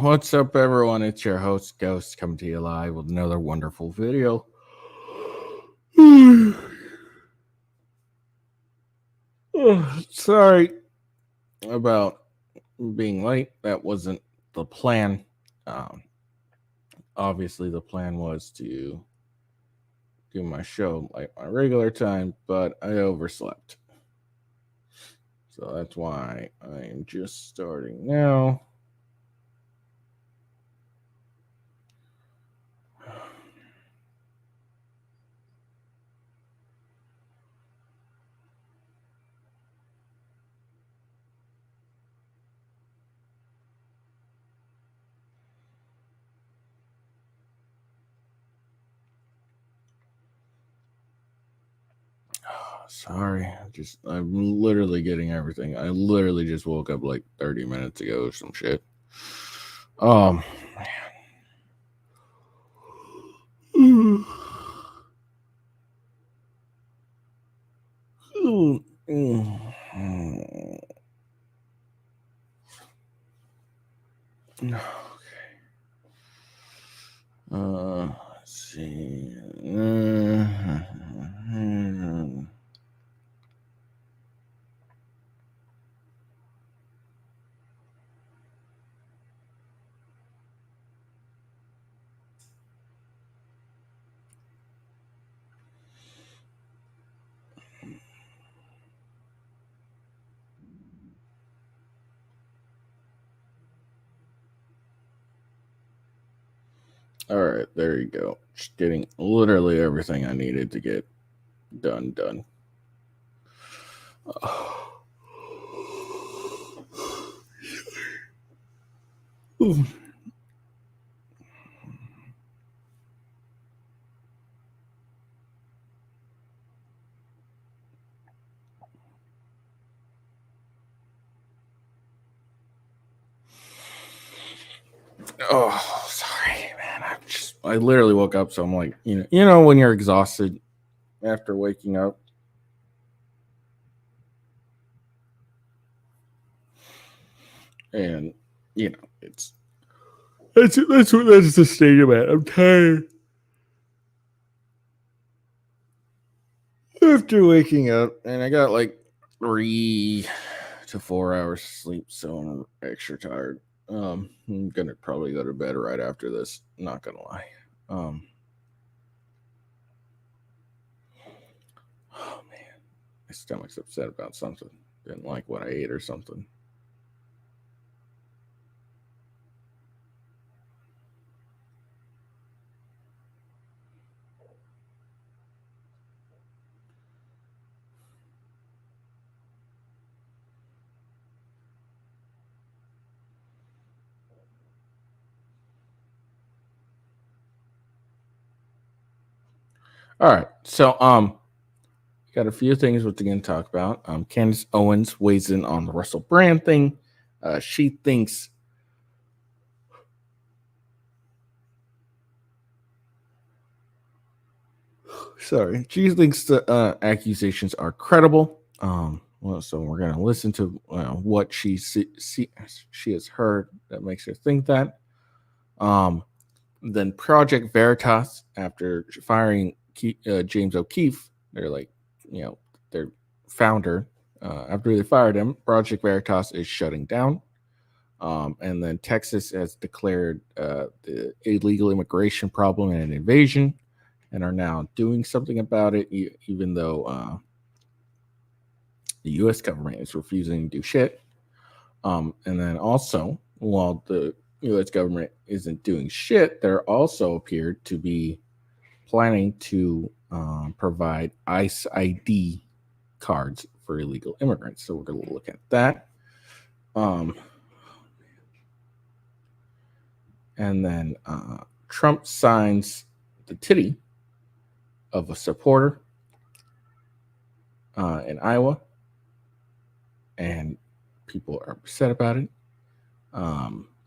What's up, everyone? It's your host, Ghost, coming to you live with another wonderful video. Sorry about being late. That wasn't the plan. Obviously, the plan was to do my show like my regular time, but I overslept. So that's why I'm just starting now. Sorry, I'm literally getting everything. I literally just woke up like 30 minutes ago or some shit. Man. Okay. Let's see. All right, there you go. Just getting literally everything I needed to get done. Oh, sorry, man. I literally woke up, so I'm like, you know, when you're exhausted after waking up. And you know, that's the state of it. I'm tired. After waking up, and I got like 3 to 4 hours of sleep, so I'm extra tired. I'm gonna probably go to bed right after this. Not gonna lie. Oh man, my stomach's upset about something. Didn't like what I ate or something. All right, so got a few things we're going to talk about. Candace Owens weighs in on the Russell Brand thing. She thinks she thinks the accusations are credible. Well, so we're going to listen to what she has heard that makes her think that. Then Project Veritas, after firing James O'Keefe, they're like, you know, their founder. After they fired him, Project Veritas is shutting down. And then Texas has declared the illegal immigration problem and an invasion, and are now doing something about it, even though the U.S. government is refusing to do shit. And then also, while the U.S. government isn't doing shit, there also appeared to be planning to provide ICE ID cards for illegal immigrants. So we're going to look at that. And then Trump signs the titty of a supporter in Iowa, and people are upset about it,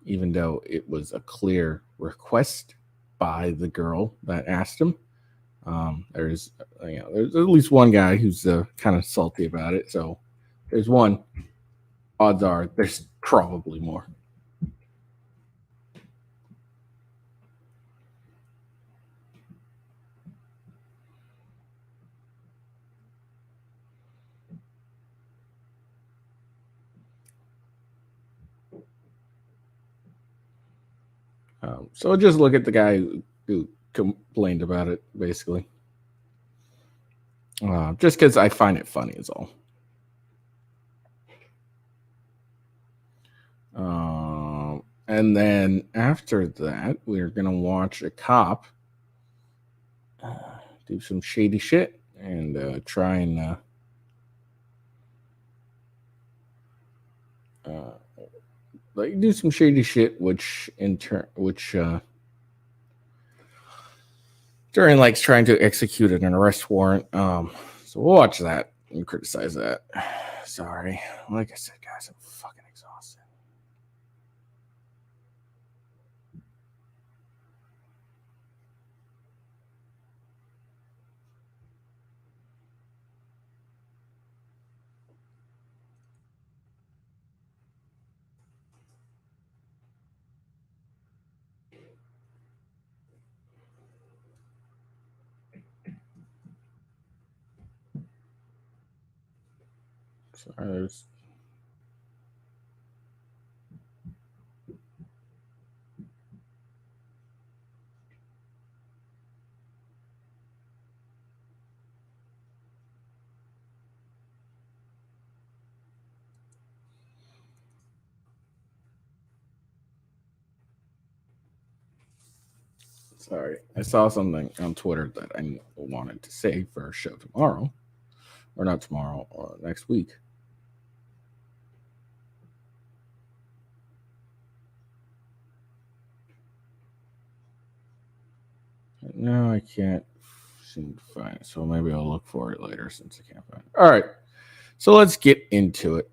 even though it was a clear request by the girl that asked him. There's at least one guy who's kind of salty about it. So there's one. Odds are there's probably more. So just look at the guy who complained about it, basically. Just because I find it funny is all. And then after that, we're going to watch a cop do some shady shit and try and like do some shady shit, which during like trying to execute an arrest warrant. So we'll watch that and criticize that. Sorry, like I said, guys, I'm fucking exhausted. Sorry, Sorry, I saw something on Twitter that I wanted to say for a show tomorrow, or not tomorrow, or next week. No, I can't seem to find it, so maybe I'll look for it later since I can't find it. All right, so let's get into it.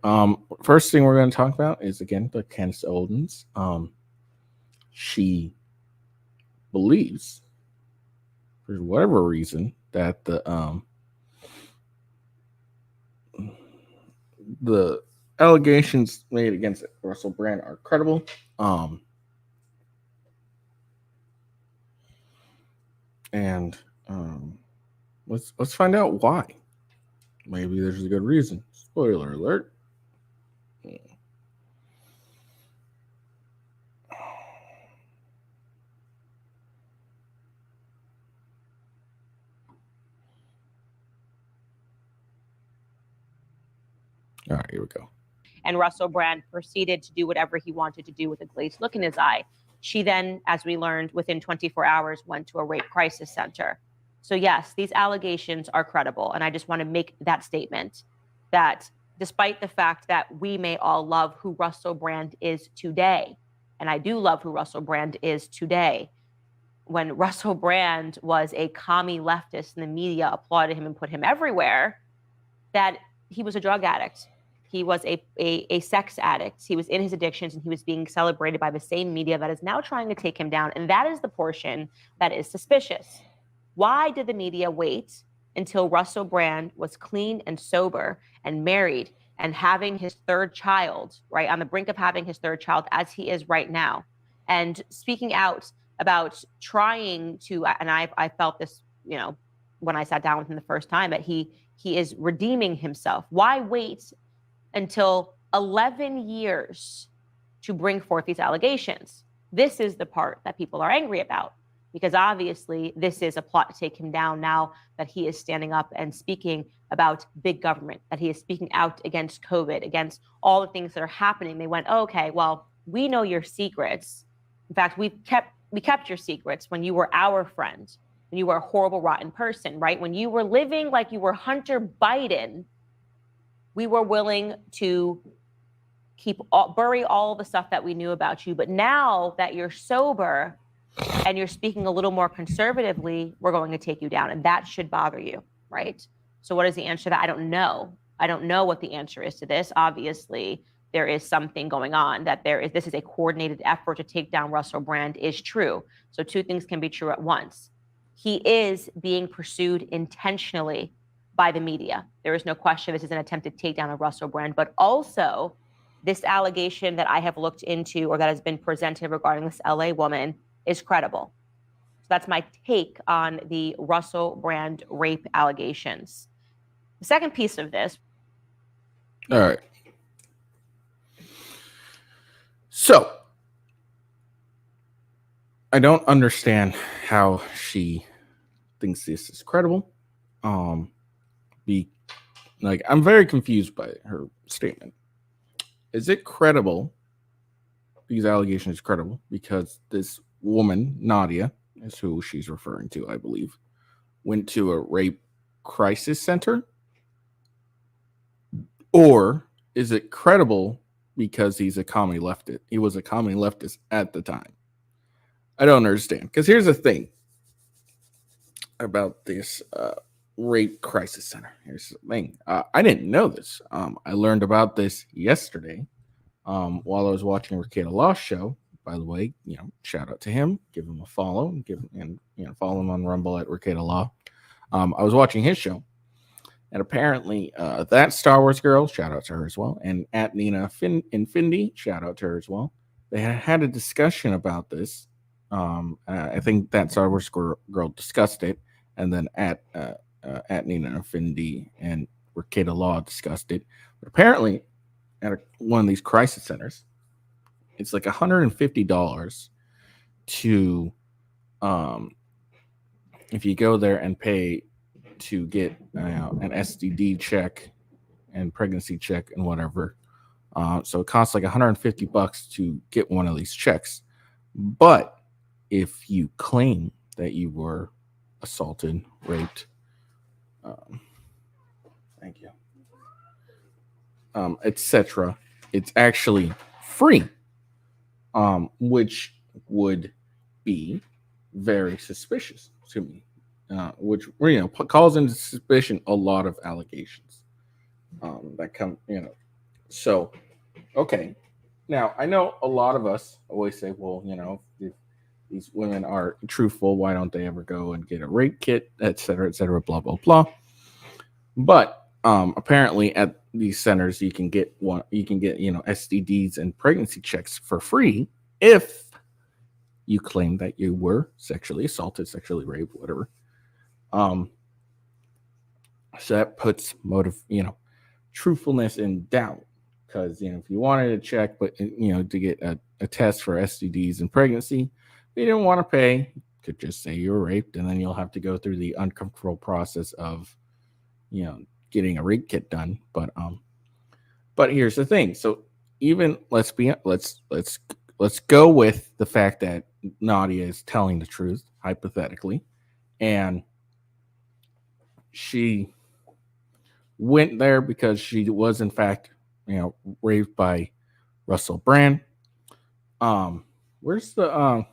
First thing we're going to talk about is again the Candace Owens. She believes, for whatever reason, that the allegations made against Russell Brand are credible. And let's find out why. Maybe there's a good reason. Spoiler alert. All right, here we go. And Russell Brand proceeded to do whatever he wanted to do with a glazed look in his eye. She then, as we learned, within 24 hours, went to a rape crisis center. So yes, these allegations are credible. And I just want to make that statement that despite the fact that we may all love who Russell Brand is today, and I do love who Russell Brand is today, when Russell Brand was a commie leftist and the media applauded him and put him everywhere, that he was a drug addict. He was a sex addict. He was in his addictions and he was being celebrated by the same media that is now trying to take him down. And that is the portion that is suspicious. Why did the media wait until Russell Brand was clean and sober and married and having his third child, right, on the brink of having his third child as he is right now, and speaking out about trying to, and I felt this, you know, when I sat down with him the first time, that he is redeeming himself. Why wait until 11 years to bring forth these allegations? This is the part that people are angry about, because obviously this is a plot to take him down now that he is standing up and speaking about big government, that he is speaking out against COVID, against all the things that are happening. They went, oh, okay, well, we know your secrets. In fact, we kept your secrets when you were our friend, when you were a horrible, rotten person, right? When you were living like you were Hunter Biden, we were willing to bury all the stuff that we knew about you. But now that you're sober and you're speaking a little more conservatively, we're going to take you down. And that should bother you, right? So what is the answer to that? I don't know. I don't know what the answer is to this. Obviously, there is something going on, that this is a coordinated effort to take down Russell Brand is true. So two things can be true at once. He is being pursued intentionally by the media. There is no question this is an attempted takedown of Russell Brand, but also this allegation that I have looked into, or that has been presented regarding this LA woman, is credible. So that's my take on the Russell Brand rape allegations. The second piece of this. All right. So I don't understand how she thinks this is credible. I'm very confused by her statement. Is it credible? These allegations credible because this woman, Nadia, is who she's referring to, I believe, went to a rape crisis center? Or is it credible because he's a commie leftist? He was a commie leftist at the time. I don't understand. Because here's the thing about this rape crisis center. Here's the thing. I didn't know this. I learned about this yesterday while I was watching Ricada Law's show. By the way, shout out to him. Give him a follow. Follow him on Rumble at Ricada Law. I was watching his show. And apparently, that Star Wars girl, shout out to her as well, and at Nina Infinity, shout out to her as well. They had a discussion about this. I think that Star Wars girl discussed it, and then at Nina Infinity and Ricada Law discussed it. But apparently, at one of these crisis centers, it's like $150 to, if you go there and pay to get an STD check and pregnancy check and whatever. So it costs like $150 to get one of these checks. But if you claim that you were assaulted, raped, thank you, etc., it's actually free, which would be very suspicious to me. Which calls into suspicion a lot of allegations that come. So okay. Now I know a lot of us always say, well, if these women are truthful, why don't they ever go and get a rape kit, et cetera, blah blah blah. But apparently at these centers you can get STDs and pregnancy checks for free if you claim that you were sexually assaulted, sexually raped, whatever. So that puts truthfulness in doubt, because if you wanted to check, but to get a test for STDs and pregnancy, you didn't want to pay, you could just say you were raped, and then you'll have to go through the uncomfortable process of getting a rape kit done. But here's the thing. So even let's go with the fact that Nadia is telling the truth, hypothetically, and she went there because she was in fact, raped by Russell Brand. Where's the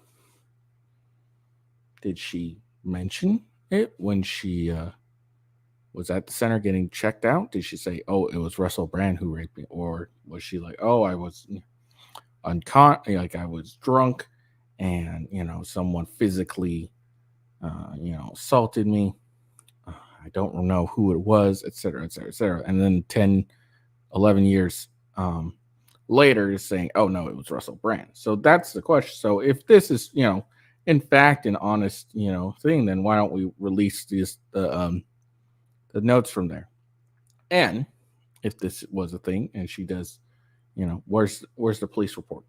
did she mention it when she was at the center getting checked out? Did she say, "Oh, it was Russell Brand who raped me," or was she like, "Oh, I was like I was drunk, and someone physically, assaulted me. I don't know who it was, et cetera, et cetera, et cetera." And then 10, 11 years later is saying, "Oh, no, it was Russell Brand." So that's the question. So if this is, in fact, an honest, thing, then why don't we release the notes from there? And if this was a thing and she does, where's the police report?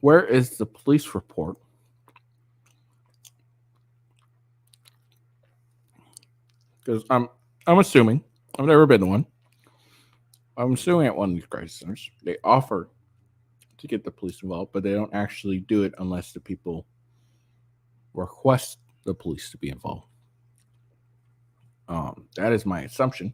Where is the police report? Because I'm assuming, I've never been to one. I'm assuming at one of these crisis centers, they offer to get the police involved, but they don't actually do it unless the people request the police to be involved. That is my assumption.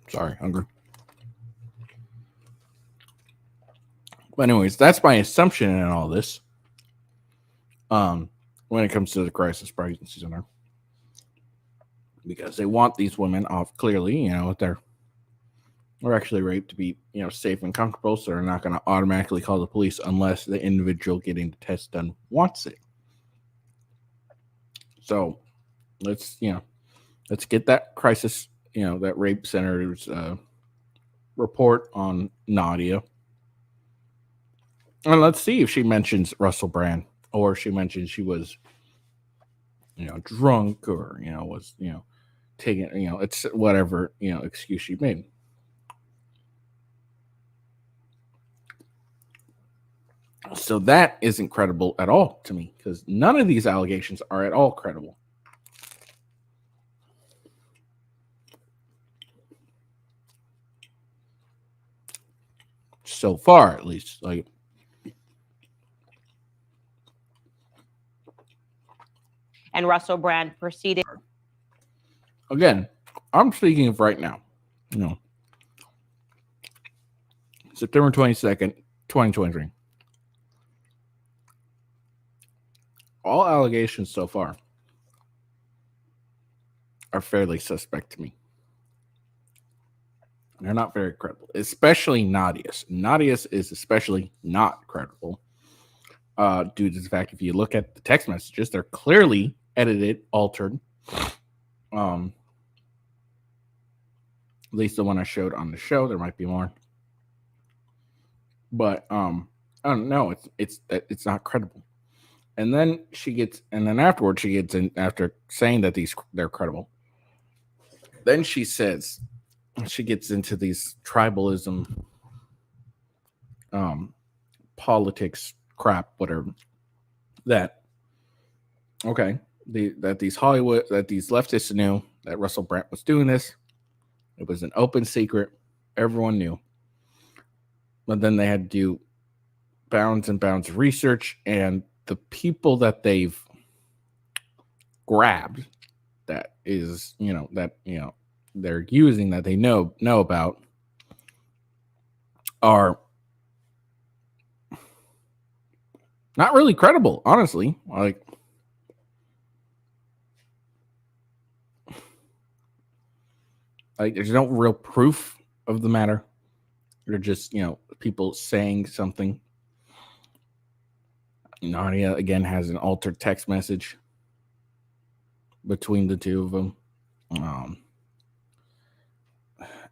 Sorry, hungry. But anyways, that's my assumption in all this. When it comes to the crisis pregnancy center, because they want these women off clearly, they're or actually raped to be, safe and comfortable. So they're not going to automatically call the police unless the individual getting the test done wants it. So let's get that crisis, that rape center's report on Nadia. And let's see if she mentions Russell Brand, or she mentions she was, drunk, or, was, taking, it's whatever, excuse she made. So that isn't credible at all to me, because none of these allegations are at all credible. So far, at least. Like, and Russell Brand proceeded. Again, I'm speaking of right now. September 22nd, 2023. All allegations so far are fairly suspect to me. They're not very credible, especially Nadia's. Nadia's is especially not credible due to the fact, if you look at the text messages, they're clearly edited, altered. At least the one I showed on the show. There might be more, but I don't know. It's not credible. And then afterwards she gets in, after saying that they're credible. Then she says, she gets into these tribalism, politics crap, whatever. That these leftists knew that Russell Brand was doing this. It was an open secret. Everyone knew. But then they had to do bounds and bounds of research, and the people that they've grabbed, that is, they're using, that they know about, are not really credible, honestly. Like there's no real proof of the matter. They're just, people saying something. Nadia again has an altered text message between the two of them.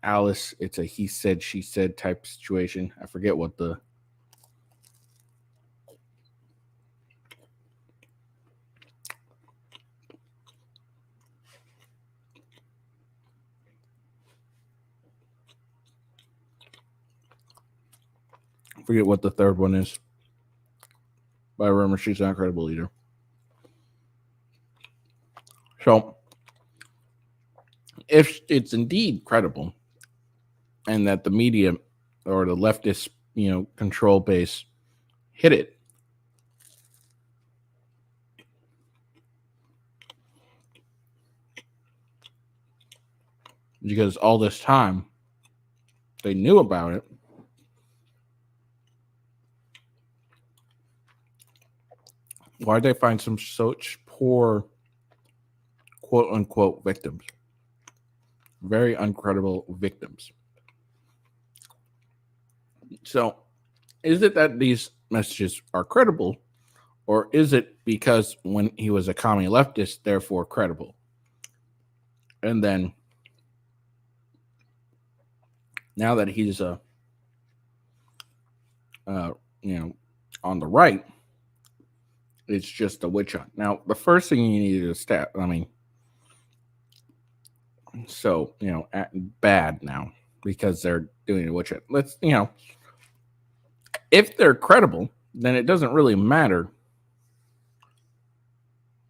Alice, it's a he said, she said type situation. I forget what the third one is. But I remember she's not credible either. So if it's indeed credible, and that the media or the leftist, control base hit it, because all this time they knew about it, why'd they find some such poor, quote unquote, victims? Very uncredible victims. So is it that these messages are credible, or is it because when he was a commie leftist, therefore credible? And then now that he's on the right, it's just a witch hunt. Now, the first thing you need to bad now, because they're doing a witch hunt. Let's, if they're credible, then it doesn't really matter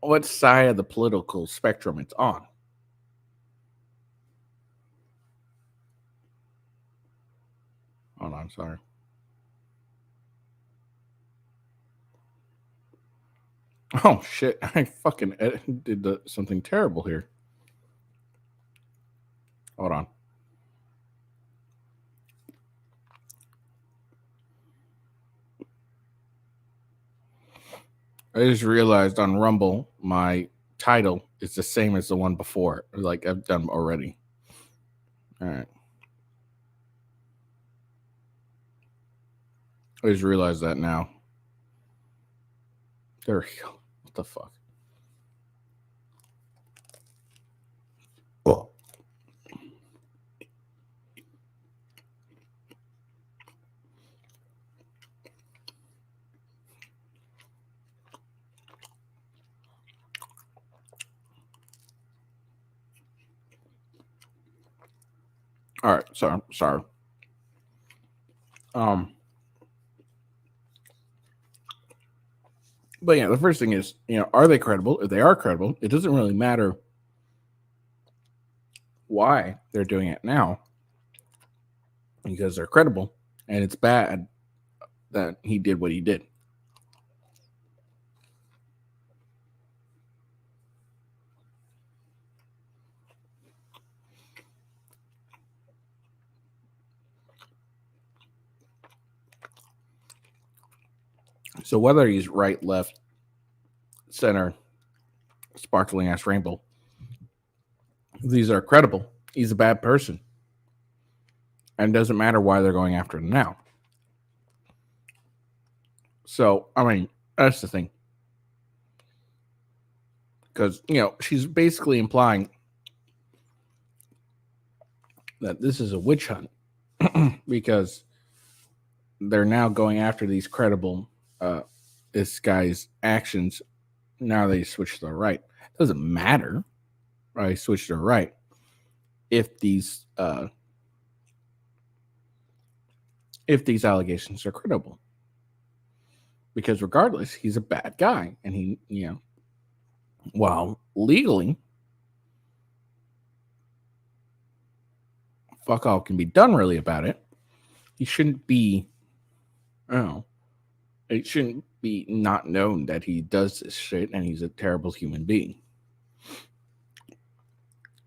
what side of the political spectrum it's on. Hold on, sorry. Oh shit! I fucking did something terrible here. Hold on. I just realized on Rumble my title is the same as the one before, like I've done already. All right. I just realized that now. There we go. What the fuck? Oh. All right, sorry. But yeah, the first thing is, are they credible? If they are credible, it doesn't really matter why they're doing it now, because they're credible, and it's bad that he did what he did. So whether he's right, left, center, sparkling ass rainbow, these are credible. He's a bad person. And it doesn't matter why they're going after him now. So, I mean, that's the thing. Because, she's basically implying that this is a witch hunt because they're now going after these credible, this guy's actions. Now they switch to the right. It doesn't matter. Right? Switch to the right. If these allegations are credible. Because regardless, he's a bad guy. And he, while legally, fuck all can be done really about it, he shouldn't be, it shouldn't be not known that he does this shit and he's a terrible human being.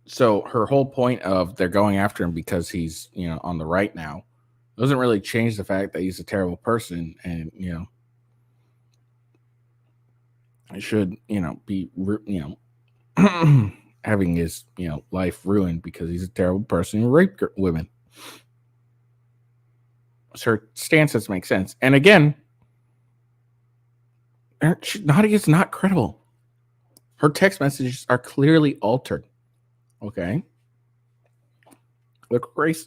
So her whole point of they're going after him because he's, on the right now doesn't really change the fact that he's a terrible person and, it should, be, having his, life ruined because he's a terrible person who raped women. So her stance doesn't make sense. And again, Nadia is not credible. Her text messages are clearly altered. Okay.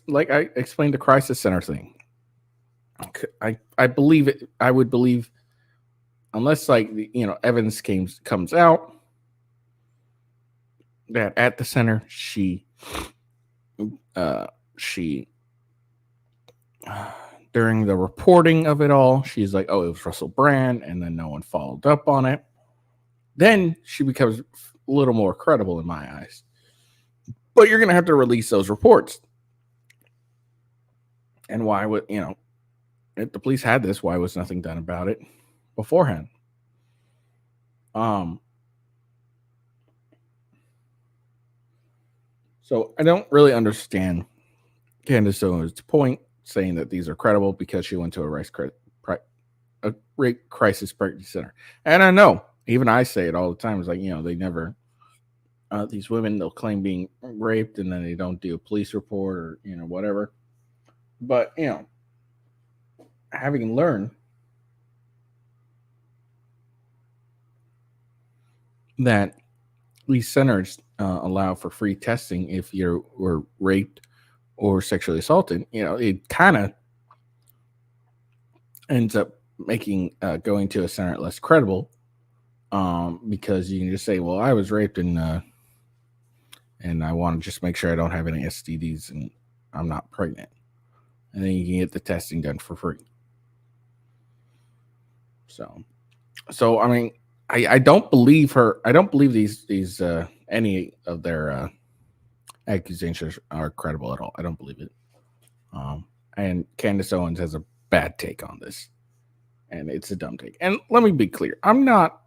Like I explained the crisis center thing. I believe it. I would believe, unless Evans comes out, that at the center she during the reporting of it all, she's like, oh, it was Russell Brand, and then no one followed up on it. Then she becomes a little more credible in my eyes. But you're going to have to release those reports. And why would, if the police had this, why was nothing done about it beforehand? So I don't really understand Candace Owens' point, saying that these are credible because she went to a rape crisis pregnancy center. And I know, even I say it all the time. It's like, they never, these women, they'll claim being raped and then they don't do a police report or, whatever. But, having learned that these centers allow for free testing if you were raped or sexually assaulted, it kind of ends up making going to a center less credible, because you can just say, well, I was raped and I want to just make sure I don't have any STDs and I'm not pregnant. And then you can get the testing done for free. So I mean, I don't believe her. I don't believe these any of their accusations are credible at all. I don't believe it. And Candace Owens has a bad take on this, and it's a dumb take. And let me be clear: I'm not,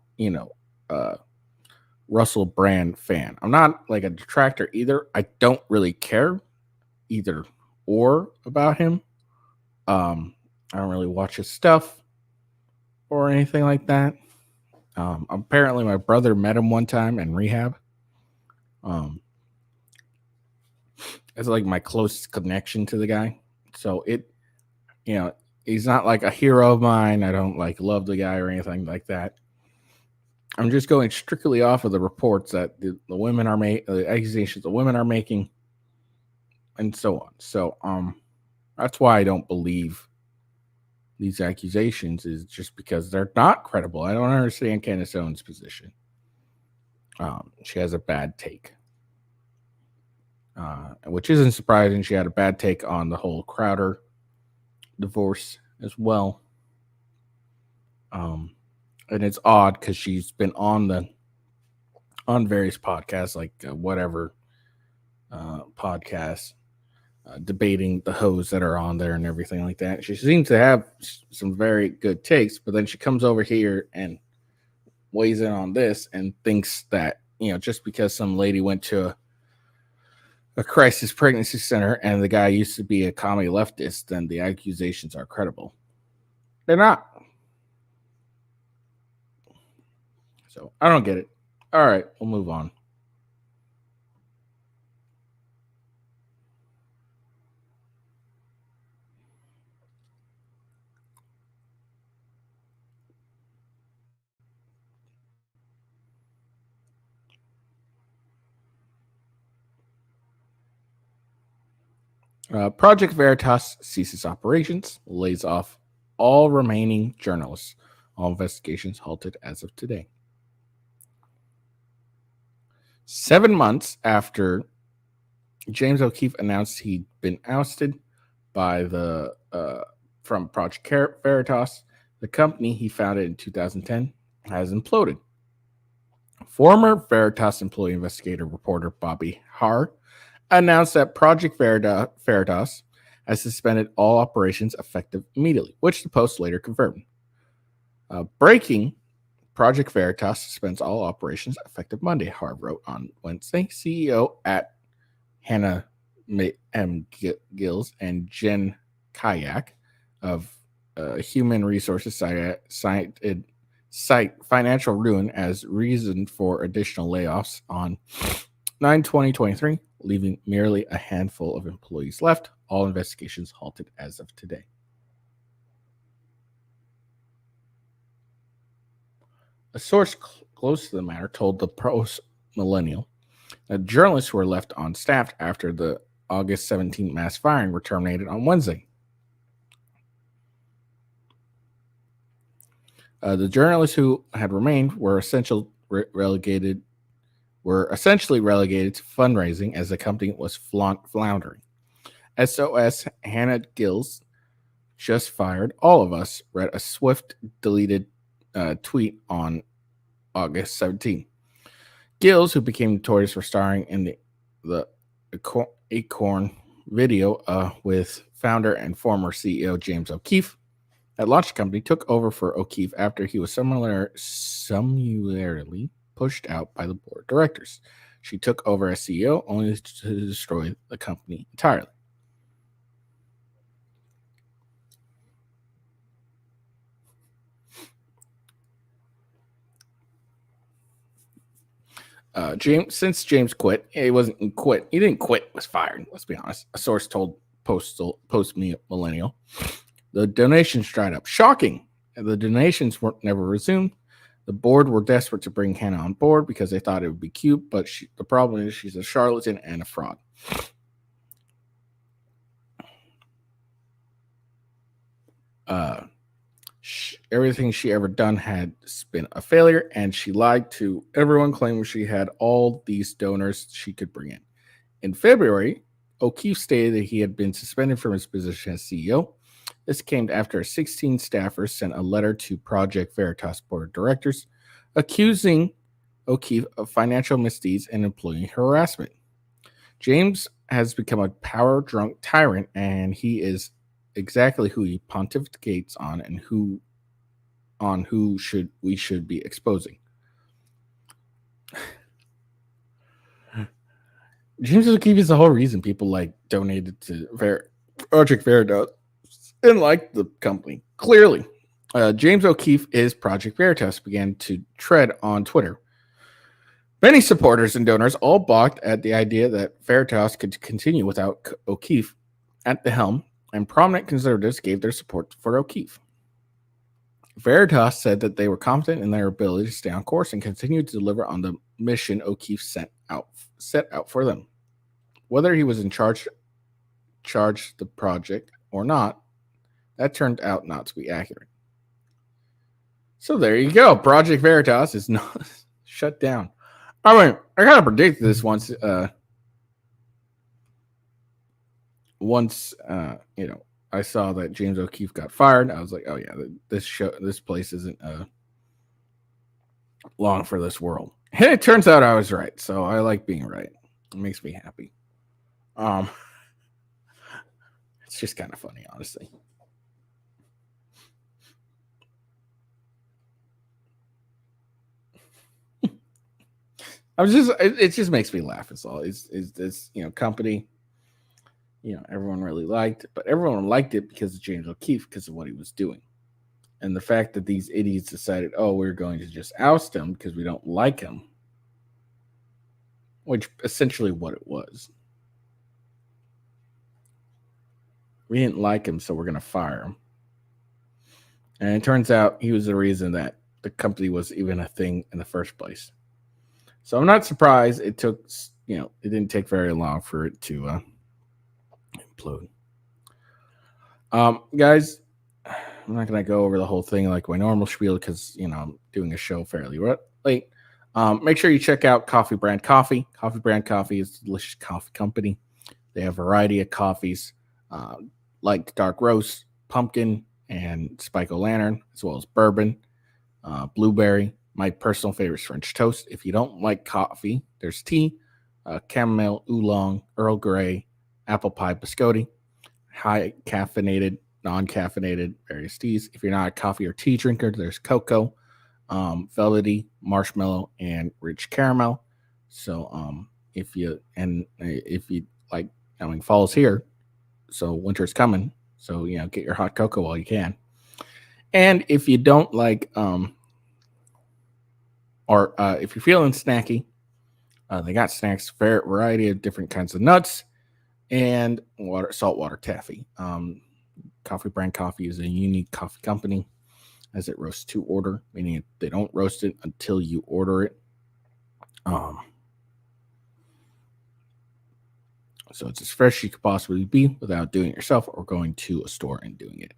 Russell Brand fan. I'm not like a detractor either. I don't really care either or about him. I don't really watch his stuff or anything like that. Apparently my brother met him one time in rehab. It's like my closest connection to the guy. So it he's not like a hero of mine. I don't like love the guy or anything like that. I'm just going strictly off of the reports that the women are the accusations the women are making, and so on. So that's why I don't believe these accusations, is just because they're not credible. I don't understand Candace Owens' position. She has a bad take, which isn't surprising. She had a bad take on the whole Crowder divorce as well. And it's odd because she's been on various podcasts, like whatever podcasts, debating the hoes that are on there and everything like that. She seems to have some very good takes, but then she comes over here and weighs in on this and thinks that, just because some lady went to a crisis pregnancy center and the guy used to be a commie leftist, then the accusations are credible. They're not. So I don't get it. All right, we'll move on. Project Veritas ceases operations, lays off all remaining journalists. All investigations halted as of today. 7 months after James O'Keefe announced he'd been ousted by from Project Veritas, the company he founded in 2010 has imploded. Former Veritas employee investigator reporter Bobby Haar announced that Project Veritas has suspended all operations effective immediately, which the Post later confirmed. Breaking, Project Veritas suspends all operations effective Monday, Haar wrote on Wednesday. CEO at Hannah M. Gills and Jen Kayak of Human Resources cited financial ruin as reason for additional layoffs on 9/20/23, leaving merely a handful of employees left. All investigations halted as of today. A source close to the matter told the Post Millennial that journalists who were left on staff after the August 17th mass firing were terminated on Wednesday. The journalists who had remained were essentially relegated to fundraising as the company was floundering. SOS Hannah Gills just fired all of us, read a swift deleted tweet on August 17th. Gills, who became notorious for starring in the Acorn video with founder and former CEO James O'Keefe, that launched the company, took over for O'Keefe after he was summarily pushed out by the board of directors. She took over as CEO only to destroy the company entirely. Since James quit, he wasn't quit. He didn't quit. Was fired. Let's be honest. A source told Post Millennial, the donations dried up. Shocking. The donations weren't never resumed. The board were desperate to bring Hannah on board because they thought it would be cute, but the problem is she's a charlatan and a fraud. Everything she ever done had been a failure, and she lied to everyone, claiming she had all these donors she could bring in. In February, O'Keefe stated that he had been suspended from his position as CEO. This came after 16 staffers sent a letter to Project Veritas board of directors accusing O'Keefe of financial misdeeds and employee harassment. James has become a power-drunk tyrant, and he is exactly who he pontificates on and who we should be exposing. James O'Keefe is the whole reason people donated to Project Veritas and liked the company. Clearly, James O'Keefe is Project Veritas began to tread on Twitter. Many supporters and donors all balked at the idea that Veritas could continue without O'Keefe at the helm, and prominent conservatives gave their support for O'Keefe. Veritas said that they were confident in their ability to stay on course and continue to deliver on the mission O'Keefe set out for them. Whether he was in charge of the project or not, that turned out not to be accurate. So there you go. Project Veritas is not shut down. I mean, I kind of predicted this once. I saw that James O'Keefe got fired. I was like, oh yeah, this place isn't long for this world. And it turns out I was right. So I like being right. It makes me happy. It's just kind of funny, honestly. It just makes me laugh. It's all. Is this company? Everyone really liked it, but everyone liked it because of James O'Keefe, because of what he was doing. And the fact that these idiots decided, oh, we're going to just oust him because we don't like him, which essentially what it was. We didn't like him, so we're going to fire him. And it turns out he was the reason that the company was even a thing in the first place. So I'm not surprised it took, it didn't take very long for it to implode. Guys, I'm not going to go over the whole thing like my normal spiel because, I'm doing a show fairly late. Make sure you check out Coffee Brand Coffee. Coffee Brand Coffee is a delicious coffee company. They have a variety of coffees like dark roast, pumpkin, and spike o' lantern, as well as bourbon, blueberry. My personal favorite is French toast. If you don't like coffee, there's tea, chamomile, oolong, Earl Grey, apple pie biscotti, high caffeinated, non-caffeinated, various teas. If you're not a coffee or tea drinker, there's cocoa, velvety, marshmallow, and rich caramel. So if you like, fall's here, so winter's coming. So get your hot cocoa while you can. And if you don't like if you're feeling snacky, they got snacks, variety of different kinds of nuts, and saltwater taffy. Coffee Brand Coffee is a unique coffee company, as it roasts to order, meaning they don't roast it until you order it. So it's as fresh as you could possibly be without doing it yourself or going to a store and doing it.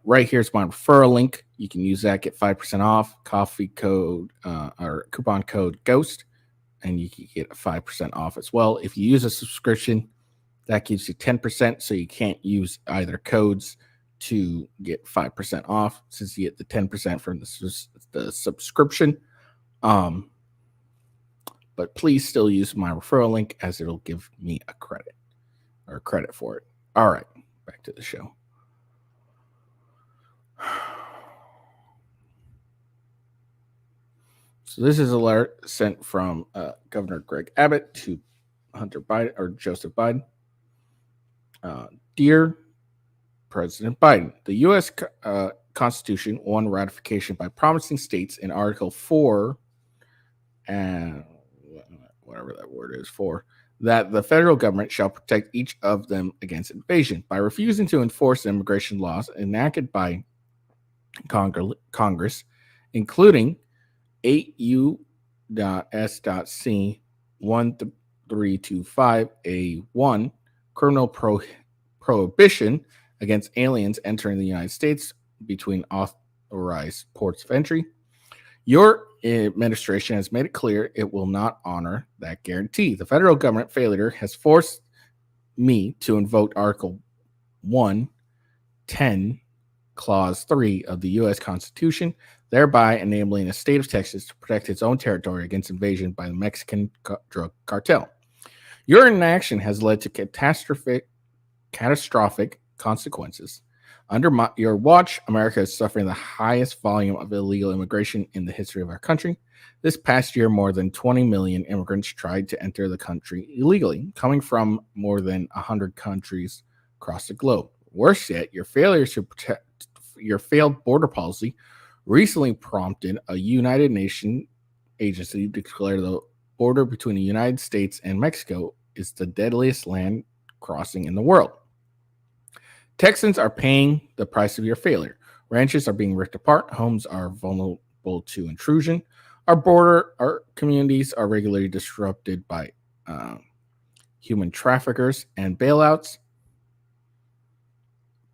Right here's my referral link. You can use that, get 5% off, coffee code or coupon code GHOST, and you can get 5% off as well. If you use a subscription, that gives you 10%, so you can't use either codes to get 5% off since you get the 10% from the subscription. But please still use my referral link, as it'll give me a credit for it. All right, back to the show. So this is an alert sent from Governor Greg Abbott to Hunter Biden or Joseph Biden. Dear President Biden, the U.S. Constitution won ratification by promising states in Article 4 and whatever that word is for, that the federal government shall protect each of them against invasion. By refusing to enforce immigration laws enacted by Congress, including 8 U.S.C. 1325A1, criminal prohibition against aliens entering the United States between authorized ports of entry, your administration has made it clear it will not honor that guarantee. The federal government failure has forced me to invoke Article 110, Clause 3 of the U.S. Constitution, thereby enabling the state of Texas to protect its own territory against invasion by the Mexican drug cartel. Your inaction has led to catastrophic consequences. Under your watch, America is suffering the highest volume of illegal immigration in the history of our country. This past year, more than 20 million immigrants tried to enter the country illegally, coming from more than 100 countries across the globe. Worse yet, your failures to protect your failed border policy recently prompted a United Nations agency to declare the border between the United States and Mexico is the deadliest land crossing in the world. Texans are paying the price of your failure. Ranches are being ripped apart. Homes are vulnerable to intrusion. Our communities are regularly disrupted by human traffickers and bailouts.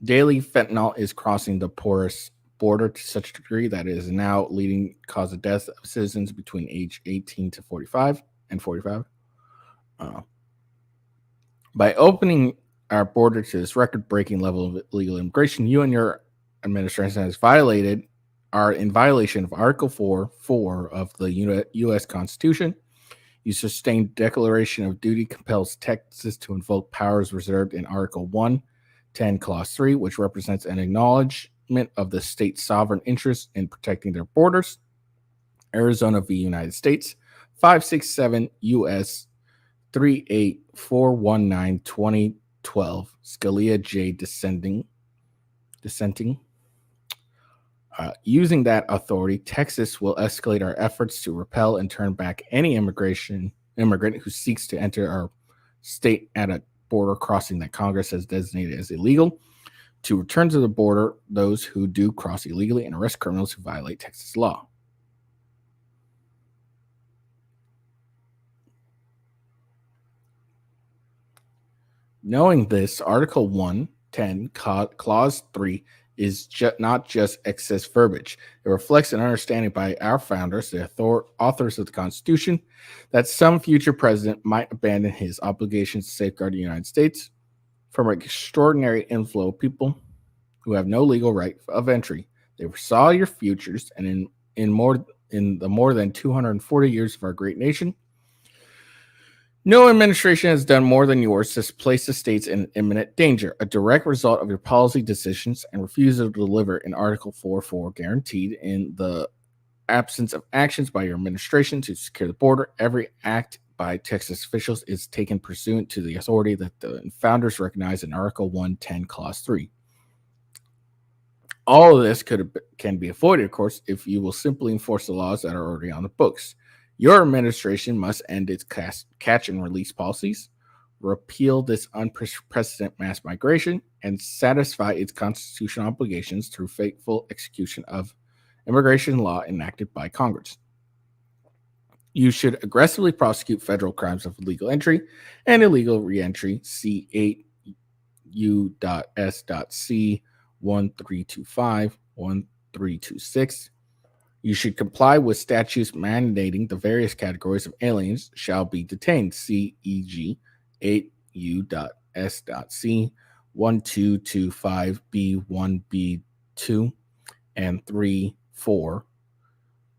Daily fentanyl is crossing the porous border to such a degree that it is now leading cause of death of citizens between age 18 to 45 and 45. By opening our border to this record-breaking level of illegal immigration, you and your administration are in violation of Article 4 of the U.S. Constitution. You sustained declaration of duty compels Texas to invoke powers reserved in Article 110, Clause 3, which represents an acknowledgement of the state's sovereign interest in protecting their borders. Arizona v. United States, 567 U.S. 38419 2012. Scalia J. dissenting. Using that authority, Texas will escalate our efforts to repel and turn back any immigrant who seeks to enter our state at a border crossing that Congress has designated as illegal, to return to the border those who do cross illegally, and arrest criminals who violate Texas law. Knowing this, Article 110, Clause 3 is not just excess verbiage. It reflects an understanding by our founders, the authors of the Constitution, that some future president might abandon his obligations to safeguard the United States from an extraordinary inflow of people who have no legal right of entry. They foresaw your futures, and in the more than 240 years of our great nation, no administration has done more than yours to place the states in imminent danger, a direct result of your policy decisions and refusal to deliver in Article 4 guaranteed in the absence of actions by your administration to secure the border. Every act by Texas officials is taken pursuant to the authority that the founders recognized in Article 110, Clause 3. All of this can be avoided, of course, if you will simply enforce the laws that are already on the books. Your administration must end its catch and release policies, repeal this unprecedented mass migration, and satisfy its constitutional obligations through faithful execution of immigration law enacted by Congress. You should aggressively prosecute federal crimes of illegal entry and illegal reentry, C8U.S.C 1325, 1326. You should comply with statutes mandating the various categories of aliens shall be detained, CEG 8U.S.C 1225B1B2 and 3-4.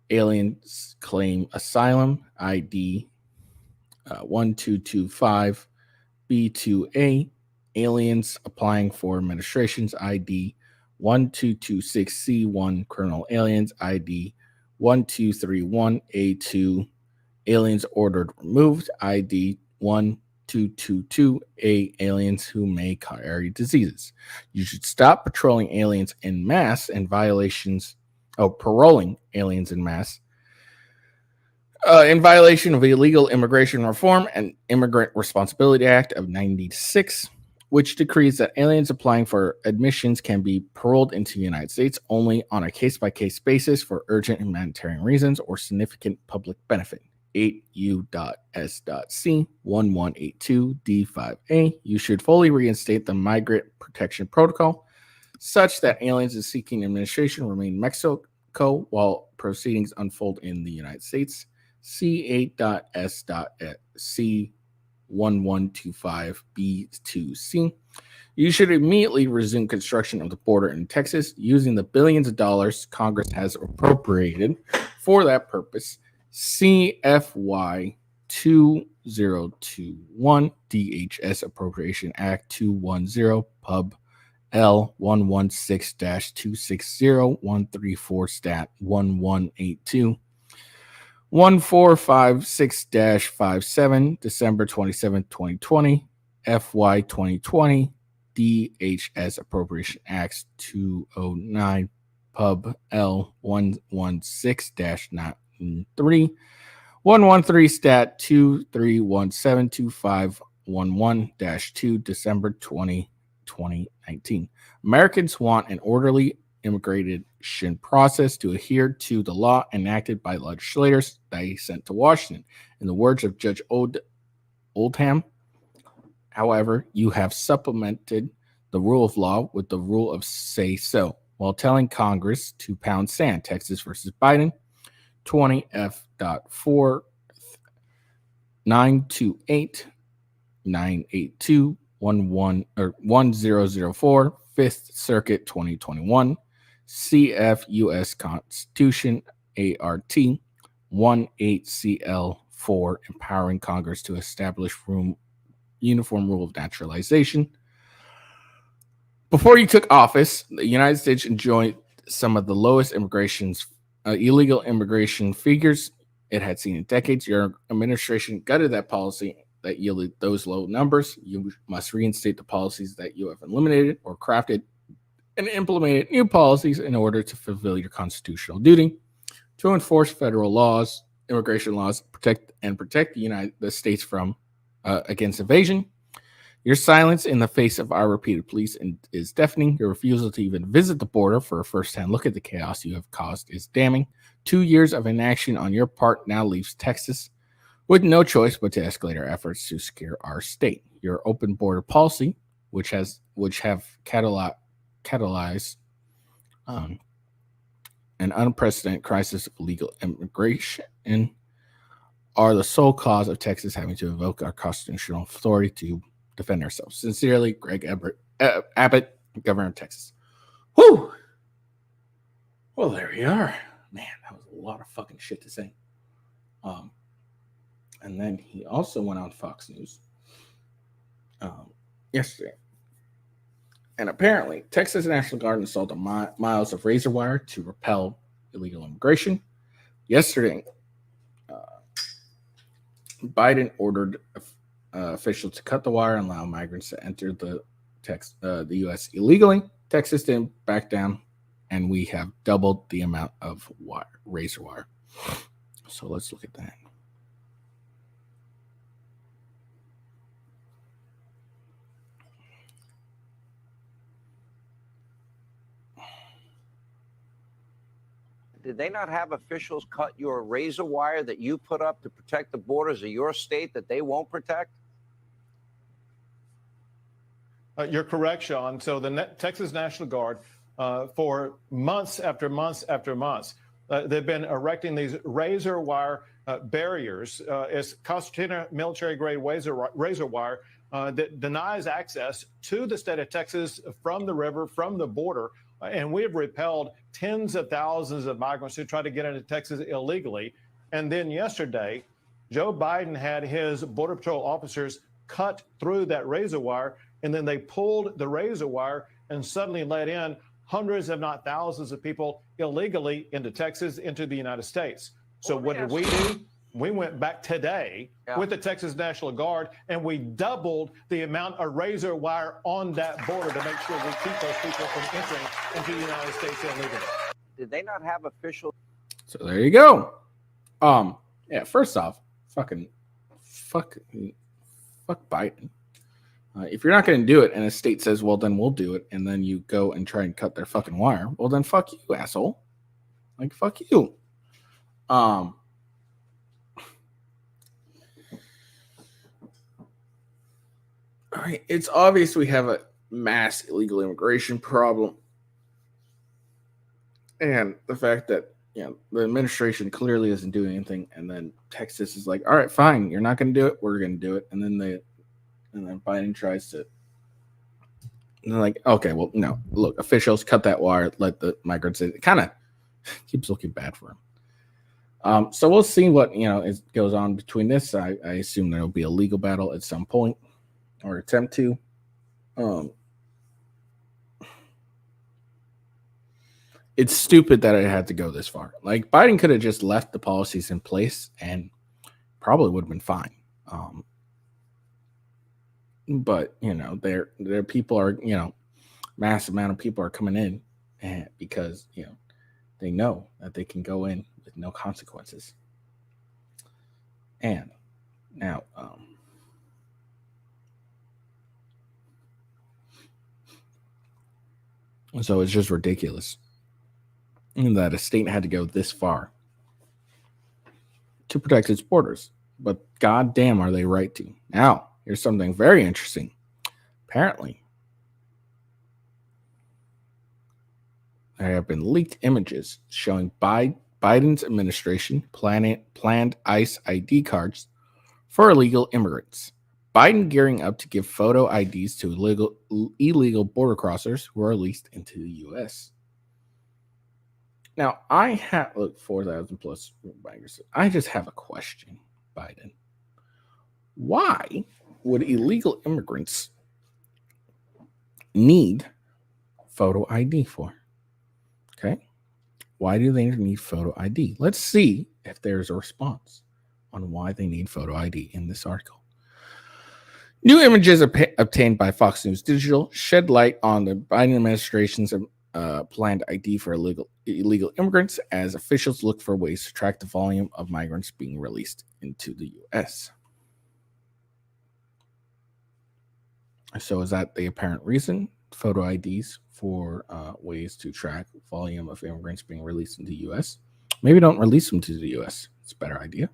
Aliens claim asylum, ID 1225 B2A. Aliens applying for administrations, ID 1226C1. Criminal aliens, ID 1231A2. Aliens ordered removed, ID 1222A. Aliens who may carry diseases. You should stop patrolling aliens en masse and paroling aliens en masse in violation of illegal immigration reform and Immigrant Responsibility Act of 1996, which decrees that aliens applying for admissions can be paroled into the United States only on a case-by-case basis for urgent humanitarian reasons or significant public benefit. 8U.S.C 1182 D5A. You should fully reinstate the Migrant Protection Protocol such that aliens seeking administration remain in Mexico while proceedings unfold in the United States. C8.S.C 1125 B2C. You should immediately resume construction of the border in Texas using the billions of dollars Congress has appropriated for that purpose. CFY 2021 DHS Appropriation Act 210 Pub L 116-260-134 Stat 1182 1456-57 December 27, 2020 FY 2020 DHS Appropriation Acts 209 Pub L 116-93 113 Stat 23172511-2 December 20 2019. Americans want an orderly immigration process to adhere to the law enacted by legislators they sent to Washington. In the words of Judge Oldham, however, you have supplemented the rule of law with the rule of say so while telling Congress to pound sand. Texas versus Biden, 20 F.4 928 982 1004, 5th Circuit 2021, CF US Constitution ART 18CL4, empowering Congress to establish uniform rule of naturalization. Before you took office, the United States enjoyed some of the lowest illegal immigration figures it had seen in decades. Your administration gutted that policy that yielded those low numbers. You must reinstate the policies that you have eliminated or crafted and implemented new policies in order to fulfill your constitutional duty to enforce federal laws, immigration laws, protect the States from against invasion. Your silence in the face of our repeated pleas is deafening. Your refusal to even visit the border for a first-hand look at the chaos you have caused is damning. 2 years of inaction on your part now leaves Texas with no choice but to escalate our efforts to secure our state. Your open border policy, which have catalyzed an unprecedented crisis of illegal immigration, are the sole cause of Texas having to invoke our constitutional authority to defend ourselves. Sincerely, Greg Abbott, Governor of Texas. Whew. Well, there we are. Man, that was a lot of fucking shit to say. And then he also went on Fox News yesterday. And apparently, Texas National Guard installed miles of razor wire to repel illegal immigration. Yesterday, Biden ordered officials to cut the wire and allow migrants to enter the U.S. illegally. Texas didn't back down, and we have doubled the amount of razor wire. So let's look at that. Did they not have officials cut your razor wire that you put up to protect the borders of your state that they won't protect? You're correct, Sean. So the Texas National Guard, for months after months after months, they've been erecting these razor wire barriers. It's concertina military-grade razor wire that denies access to the state of Texas from the river, from the border. And we have repelled tens of thousands of migrants who try to get into Texas illegally. And then yesterday, Joe Biden had his Border Patrol officers cut through that razor wire, and then they pulled the razor wire and suddenly let in hundreds, if not thousands, of people illegally into Texas, into the United States. So what did we do? We went back today with the Texas National Guard, and we doubled the amount of razor wire on that border to make sure we keep those people from entering into the United States illegally. Did they not have officials? So there you go. Yeah, first off, fuck Biden. If you're not going to do it and a state says, well, then we'll do it, and then you go and try and cut their fucking wire, well, then fuck you, asshole. Like, fuck you. All right, it's obvious we have a mass illegal immigration problem. And the fact that, the administration clearly isn't doing anything, and then Texas is like, all right, fine, you're not going to do it, we're going to do it. And then Biden tries to, and they're like, okay, well, no, look, officials cut that wire, let the migrants in. It kind of keeps looking bad for him. So we'll see what, goes on between this. I assume there will be a legal battle at some point, or attempt to. It's stupid that it had to go this far. Like, Biden could have just left the policies in place and probably would have been fine. But their people are, massive amount of people are coming in, and because they know that they can go in with no consequences. And now, So it's just ridiculous that a state had to go this far to protect its borders. But goddamn, are they right to? Now, here's something very interesting. Apparently, there have been leaked images showing Biden's administration planned ICE ID cards for illegal immigrants. Biden gearing up to give photo IDs to illegal border crossers who are released into the U.S. Now, I have 4,000 plus migrants. I just have a question, Biden. Why would illegal immigrants need photo ID for? Okay. Why do they need photo ID? Let's see if there's a response on why they need photo ID in this article. New images obtained by Fox News Digital shed light on the Biden administration's planned ID for illegal immigrants as officials look for ways to track the volume of migrants being released into the U.S. So is that the apparent reason? Photo IDs for ways to track volume of immigrants being released into the U.S. Maybe don't release them to the U.S. It's a better idea.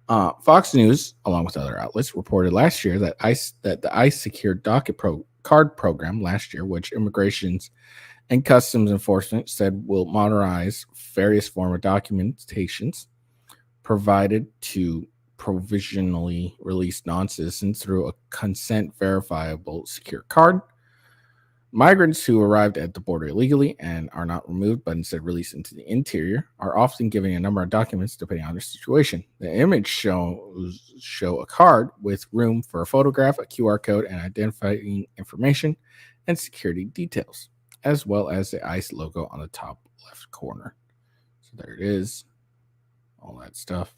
Fox News, along with other outlets, reported last year that the ICE secured docket card program last year, which Immigrations and Customs Enforcement said will modernize various form of documentations provided to provisionally released non-citizens through a consent verifiable secure card. Migrants who arrived at the border illegally and are not removed but instead released into the interior are often given a number of documents depending on their situation. The image show a card with room for a photograph, a QR code, and identifying information and security details, as well as the ICE logo on the top left corner. So there it is, all that stuff.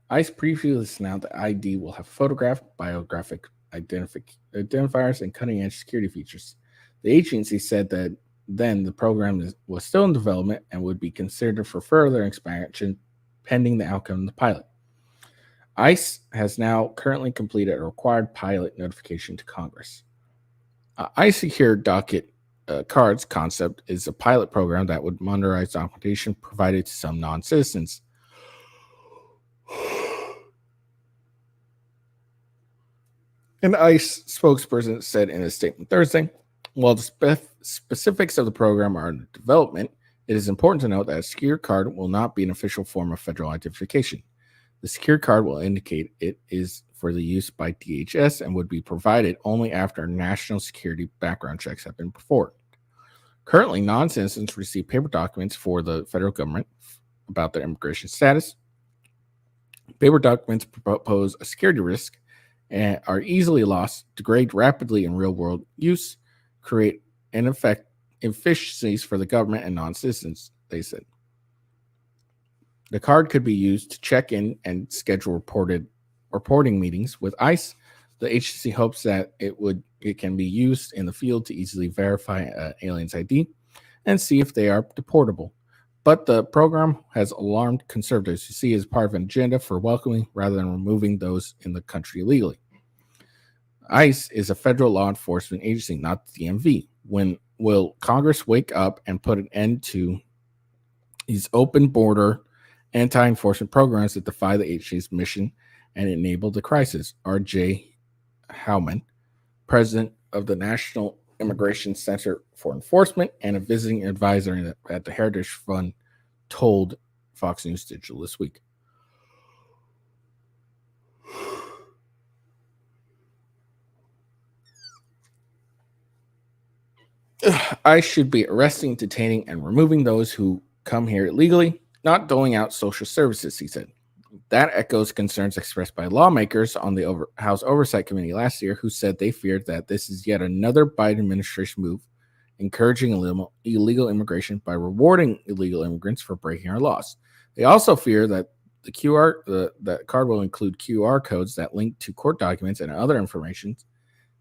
ICE previously announced that ID will have photograph, biographic identifiers, and cutting-edge security features. The agency said that then the program was still in development and would be considered for further expansion pending the outcome of the pilot. ICE has now currently completed a required pilot notification to Congress. ICE Secure Docket Cards concept is a pilot program that would monitorize documentation provided to some non-citizens. An ICE spokesperson said in a statement Thursday, while the specifics of the program are in development, it is important to note that a secure card will not be an official form of federal identification. The secure card will indicate it is for the use by DHS and would be provided only after national security background checks have been performed. Currently, non-citizens receive paper documents for the federal government about their immigration status. Paper documents pose a security risk and are easily lost, degrade rapidly in real-world use, create inefficiencies for the government and non-citizens, they said. The card could be used to check in and schedule reporting meetings with ICE. The agency hopes that it can be used in the field to easily verify an alien's ID and see if they are deportable. But the program has alarmed conservatives who see it as part of an agenda for welcoming rather than removing those in the country illegally. ICE is a federal law enforcement agency, not the DMV. When will Congress wake up and put an end to these open border anti-enforcement programs that defy the agency's mission and enable the crisis? R.J. Howman, president of the National Immigration Center for Enforcement and a visiting advisor at the Heritage Fund, told Fox News Digital this week. ICE should be arresting, detaining, and removing those who come here illegally, not doling out social services, he said. That echoes concerns expressed by lawmakers on the House Oversight Committee last year, who said they feared that this is yet another Biden administration move, encouraging illegal immigration by rewarding illegal immigrants for breaking our laws. They also fear that the card will include QR codes that link to court documents and other information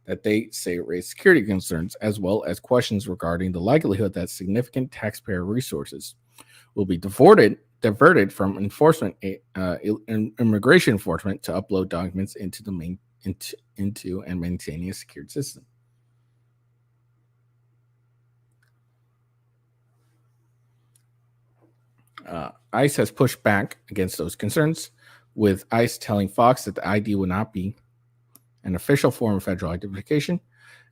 that they say raise security concerns, as well as questions regarding the likelihood that significant taxpayer resources will be diverted from immigration enforcement to upload documents into and maintaining a secured system. ICE has pushed back against those concerns, with ICE telling Fox that the ID would not be an official form of federal identification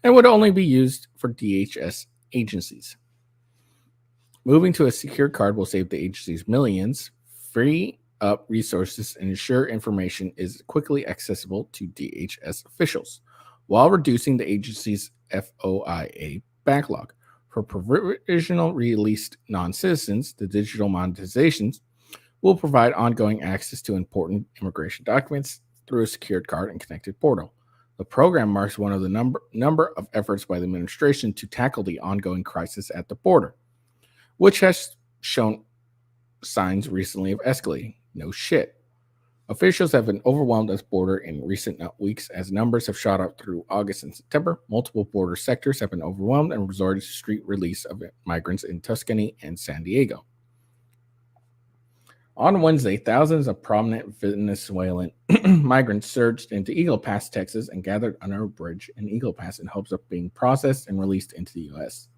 and would only be used for DHS agencies. Moving to a secure card will save the agencies millions, free up resources, and ensure information is quickly accessible to DHS officials, while reducing the agency's FOIA backlog. For provisional released non-citizens, the digital monetizations will provide ongoing access to important immigration documents through a secured card and connected portal. The program marks one of the number of efforts by the administration to tackle the ongoing crisis at the border, which has shown signs recently of escalating. No shit. Officials have been overwhelmed at the border in recent weeks as numbers have shot up through August and September. Multiple border sectors have been overwhelmed and resorted to street release of migrants in Tuscany and San Diego. On Wednesday, thousands of prominent Venezuelan migrants surged into Eagle Pass, Texas, and gathered under a bridge in Eagle Pass in hopes of being processed and released into the U.S.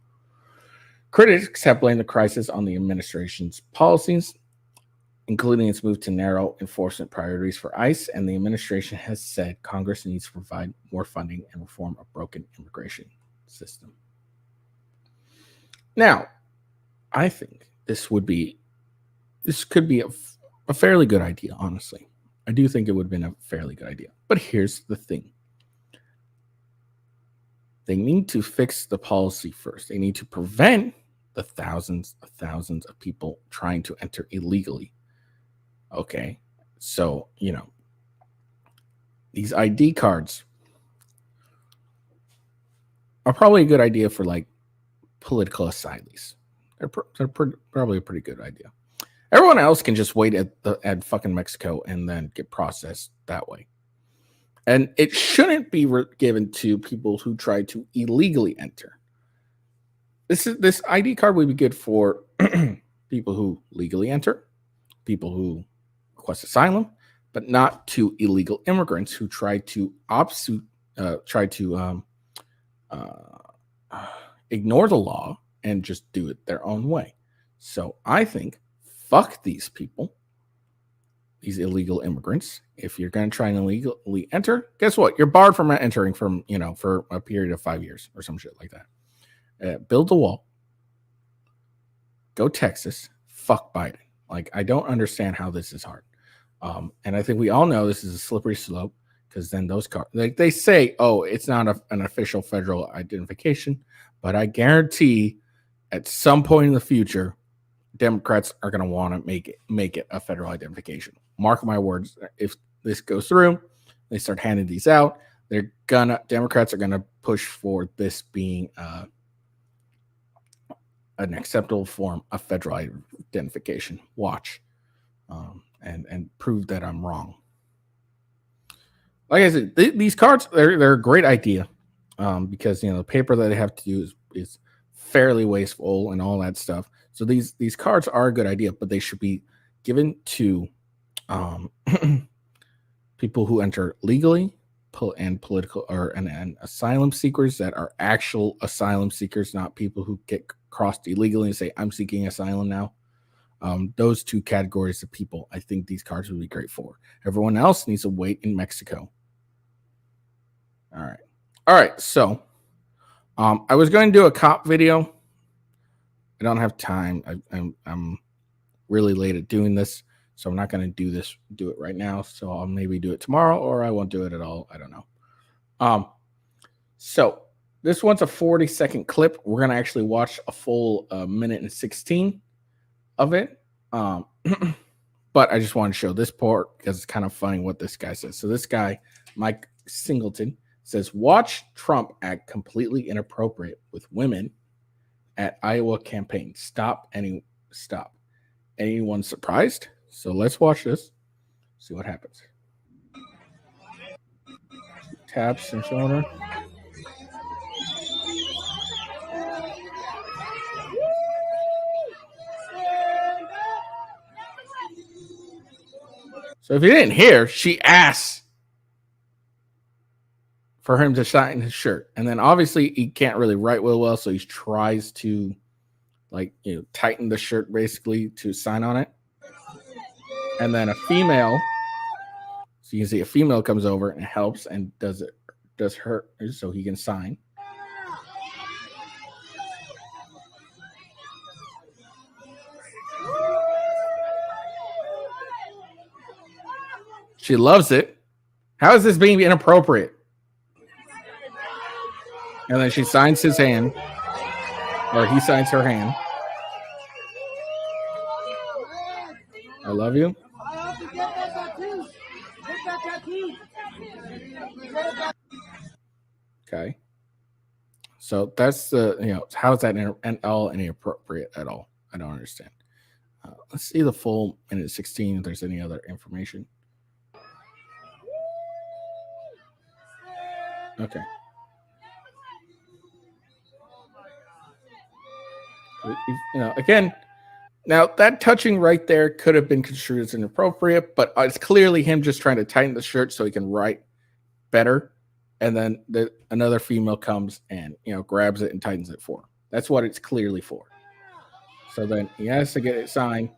Critics have blamed the crisis on the administration's policies, including its move to narrow enforcement priorities for ICE, and the administration has said Congress needs to provide more funding and reform a broken immigration system. Now, I think this could be a fairly good idea, honestly. I do think it would have been a fairly good idea. But here's the thing. They need to fix the policy first. They need to prevent the thousands of people trying to enter illegally. Okay, so, these ID cards are probably a good idea for, like, political asylees. They're probably a pretty good idea. Everyone else can just wait at fucking Mexico and then get processed that way. And it shouldn't be given to people who try to illegally enter. This ID card would be good for people who legally enter, people who request asylum, but not to illegal immigrants who try to ignore the law and just do it their own way. So I think fuck these people, these illegal immigrants. If you're going to try and illegally enter, guess what? You're barred from entering for a period of 5 years or some shit like that. Build the wall. Go Texas. Fuck Biden. Like, I don't understand how this is hard. And I think we all know this is a slippery slope, because then those cards, like they say, oh, it's not an official federal identification, but I guarantee at some point in the future, Democrats are going to want to make it a federal identification. Mark my words. If this goes through, they start handing these out, Democrats are gonna push for this being an acceptable form of federal identification. Watch, and prove that I'm wrong. Like I said, these cards, they're a great idea, because the paper that they have to use is fairly wasteful and all that stuff. So these cards are a good idea, but they should be given to people who enter legally and political and asylum seekers that are actual asylum seekers, not people who get crossed illegally and say, I'm seeking asylum now. Those two categories of people, I think these cards would be great for. Everyone else needs to wait in Mexico. All right. So I was going to do a cop video. I don't have time. I'm really late at doing this, so I'm not going to do it right now. So I'll maybe do it tomorrow, or I won't do it at all. I don't know. So this one's a 40-second clip. We're going to actually watch a full minute and 16 of it. But I just want to show this part because it's kind of funny what this guy says. So this guy, Mike Singleton, says, watch Trump act completely inappropriate with women at Iowa campaign. Stop. Anyone surprised? So let's watch this. See what happens. Taps and shoulder. So if you didn't hear, she asks for him to sign his shirt. And then obviously he can't really write well, so he tries to like, tighten the shirt basically to sign on it. And then a female, so you can see a female comes over and helps and does her so he can sign. She loves it. How is this being inappropriate? And then she signs his hand, or he signs her hand. I love you. Okay. So that's the, how is that all inappropriate at all? I don't understand. Let's see the full minute 16 if there's any other information. Okay. Again, now that touching right there could have been construed as inappropriate, but it's clearly him just trying to tighten the shirt so he can write better. And then another female comes and, grabs it and tightens it for him. That's what it's clearly for. So then he has to get it signed.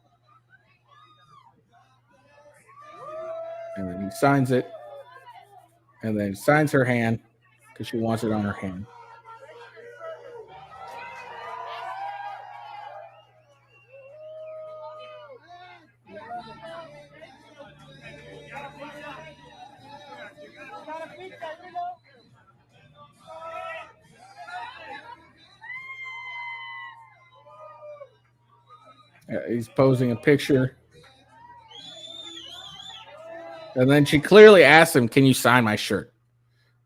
And then he signs it. And then signs her hand because she wants it on her hand. He's posing a picture. And then she clearly asks him, "Can you sign my shirt?"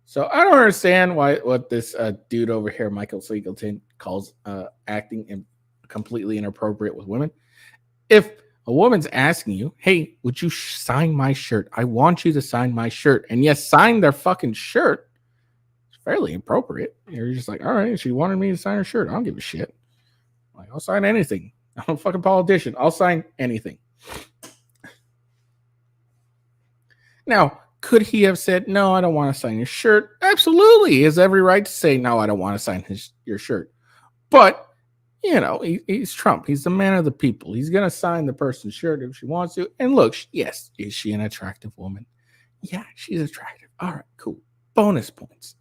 So I don't understand what this dude over here, Michael Singleton, calls acting completely inappropriate with women. If a woman's asking you, "Hey, would you sign my shirt? I want you to sign my shirt." And yes, sign their fucking shirt. It's fairly appropriate. You're just like, all right, she wanted me to sign her shirt. I don't give a shit. Like, I'll sign anything. I'm a fucking politician. I'll sign anything. Now, could he have said, "No, I don't want to sign your shirt"? Absolutely. He has every right to say, "No, I don't want to sign your shirt." But, he's Trump. He's the man of the people. He's going to sign the person's shirt if she wants to. And look, yes, is she an attractive woman? Yeah, she's attractive. All right, cool. Bonus points.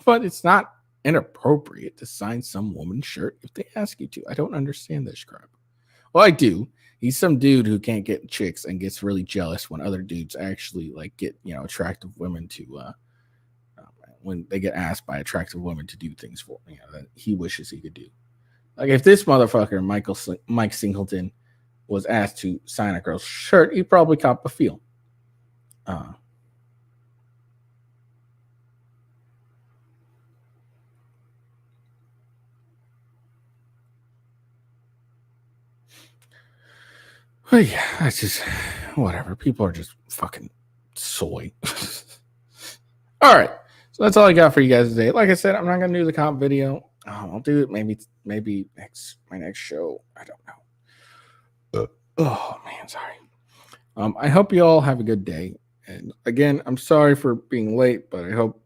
But it's not inappropriate to sign some woman's shirt if they ask you to. I don't understand this crap. Well, I do. He's some dude who can't get chicks and gets really jealous when other dudes actually get attractive women to when they get asked by attractive women to do things for that he wishes he could do. Like if this motherfucker Mike Singleton was asked to sign a girl's shirt, he'd probably cop a feel. But yeah, that's just whatever. People are just fucking soy. All right. So that's all I got for you guys today. Like I said, I'm not going to do the comp video. I'll do it maybe my next show. I don't know. Oh, man, sorry. I hope you all have a good day. And again, I'm sorry for being late, but I hope,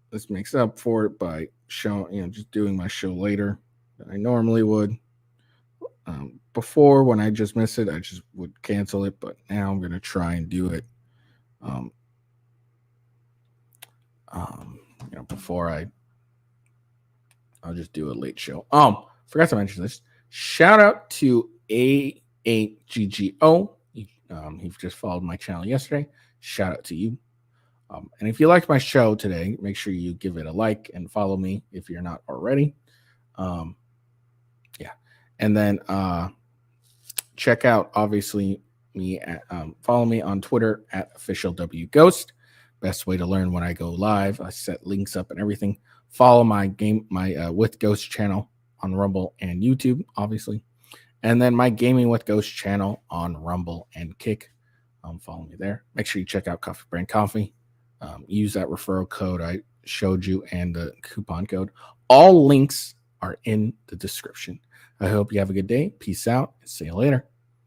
this makes up for it by showing, just doing my show later than I normally would. Before, when I just missed it, I just would cancel it, but now I'm going to try and do it. Before I'll just do a late show. Forgot to mention this. Shout out to A8GGO. He just followed my channel yesterday. Shout out to you. And if you liked my show today, make sure you give it a like and follow me if you're not already. And then check out, obviously, me at follow me on Twitter at @officialWGhost. Best way to learn when I go live. I set links up and everything. Follow my WithGhost channel on Rumble and YouTube, obviously. And then my Gaming with Ghost channel on Rumble and Kick. Follow me there. Make sure you check out Coffee Brand Coffee. Use that referral code I showed you and the coupon code. All links are in the description. I hope you have a good day. Peace out and see you later.